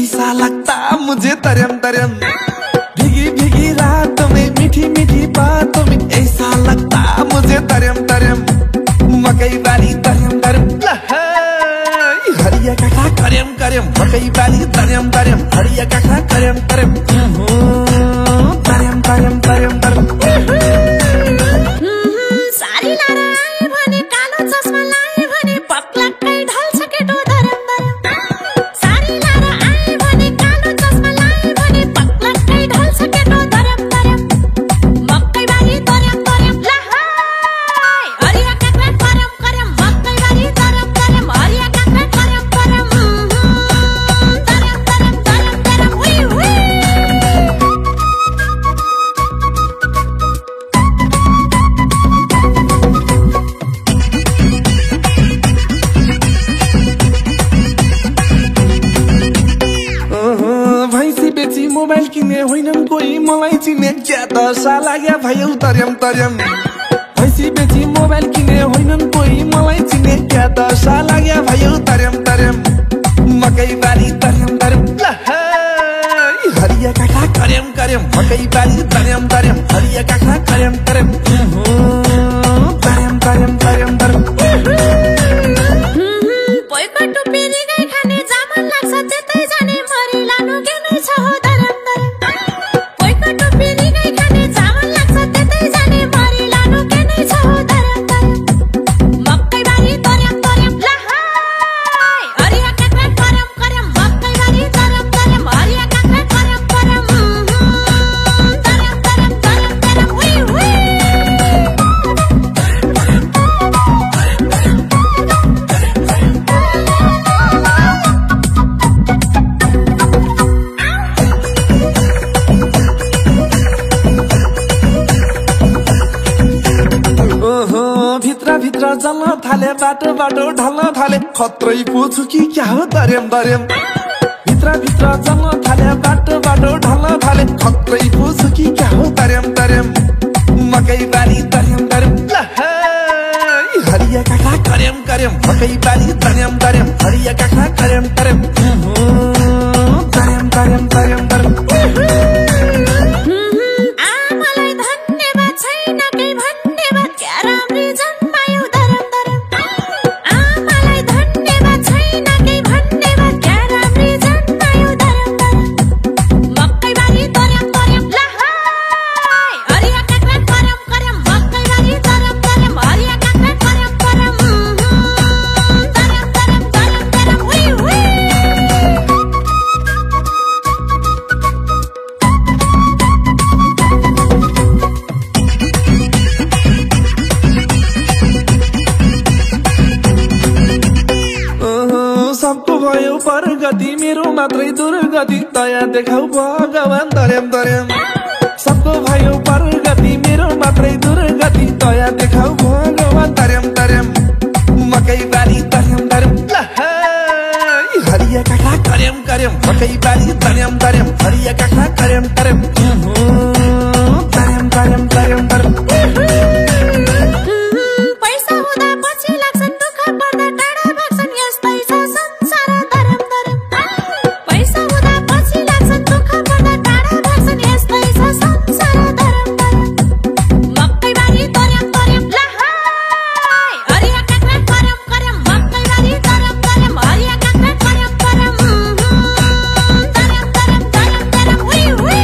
ऐसा लगता मुझे तरम तरम, भीगी भीगी रातों में मीठी मीठी बातों में ऐसा लगता मुझे तरम तरम। मकई बाली तरम तरम, हरिया काका करम करम, मकई बाली तरम तरम, हरिया काका करम करम, तरम तरम तरम तरम। सारी लारा आए भने कालो चस्मा लाए भने पक्लक्कै ढल्छ केटो धरम धरम। सारी लारा आए भने कालो चस्मा लाए भने पक्लक्कै ढल्छ केटो धरम धरम। मकै बारी तरम तरम, लहाई हरिया काका करम करम, मकै बारी तरम तरम, हरिया काका करम करम, तरम तरम तरम तरम, हुई हुई। भैँसी बेची मोबाइल किने होइनन् कोही मलाई चिने, क्या दशा लाग्या भयो तरम तरम। भैँसी बेची मोबाइल किने होइनन् कोही मलाई चिने, क्या दशा लाग्या भयो तरम तरम। मकै बाली तरम तरम, हरिया काका करम करम, मकै बाली तरम तरम, हरिया काका करम करम, तरम तरम तरम तरम। पोइको टुप्पीले गाई खाने जामन लाग्छ त्यतै जाने, मरि लानु के नै छ हो धरम धरम। पोइको टुप्पीले गाई खाने जामन लाग्छ त्यतै जाने, मरि लानु के नै छ हो धरम धरम। मकै बारी तरम तरम, लहाई हरिया काका करम करम, मकै बारी तरम तरम, हरिया काका करम करम, तरम तरम तरम तरम, हुई हुई। भित्र भित्र जल्न थाले, बाटो बाटो ढल्न थाले, खत्रै पुछु कि क्या हो तरम तरम। भित्र भित्र जल्न थाले, बाटो बाटो ढल्न थाले, खत्रै पुछु कि क्या हो तरम तरम। मकै बाली तरम तरम, हरिया काका करम करम, मकै बाली तरम तरम, हरिया काका करम करम, तरम तरम तरम तरम। आमालाई धन्यवाद छैन केही भन्ने बात, क्या राम्री जन्मायो धरम धरम। आमालाई धन्यवाद छैन केही भन्ने बात, क्या राम्री जन्मायो धरम धरम। मकै बारी तरम तरम, लहाई हरिया काका करम करम, मकै बारी तरम तरम, हरिया काका करम करम, तरम तरम तरम तरम, हुई हुई। सबको भयो परगति, मेरो मात्रै दुर्गति, दया देखाउ भगवान तरम तरम। सबको भयो परगति, मेरो मात्रै दुर्गति, दया देखाउ भगवान तरम तरम। मकै बाली तरम तरम, हरिया काका करम करम, मकै बाली तरम तरम, हरिया काका करम करम, तरम तरम तरम तरम। पैसा हुँदा पछि लाग्छन्, दुःख पर्दा टाढा भाग्छन्, यस्तै छ संसार धरम धरम। पैसा हुँदा पछि लाग्छन्, दुःख पर्दा टाढा भाग्छन्, यस्तै छ संसार धरम धरम। मकै बारी तरम तरम, लहाई हरिया काका करम करम, मकै बारी तरम तरम, हरिया काका करम करम, तरम तरम तरम तरम, हुई हुई।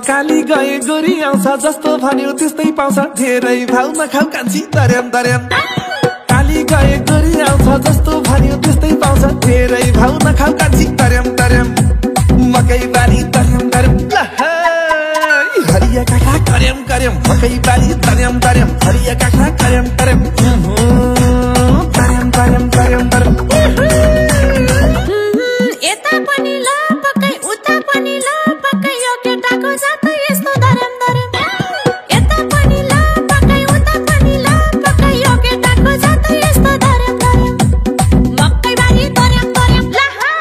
काली गए गोरी आउँछ, जस्तो भन्यो त्यस्तै पाउँछ, धेरै भाउ नखाउ कान्छी तरम तरम। काली गए गोरी आउँछ, जस्तो भन्यो त्यस्तै पाउँछ, धेरै भाउ नखाउ कान्छी तरम तरम। मकै बाली तरम तरम, हरिया काका करम करम, मकै बाली तरम तरम, हरिया काका करम करम, तरम तरम तरम तरम। यता पनि ल पक्कै, उता पनि ल पक्कै, यो केटाको जात यस्तो धरम धरम। यता पनि ल पक्कै, उता पनि ल पक्कै, यो केटाको जात यस्तो धरम धरम। मकै बारी तरम तरम, लहाई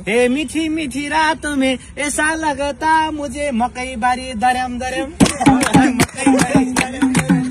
ए मीठी मीठी रातों में ऐसा लगता मुझे मकई बारी दरम दरम मकई बारी दरम दरम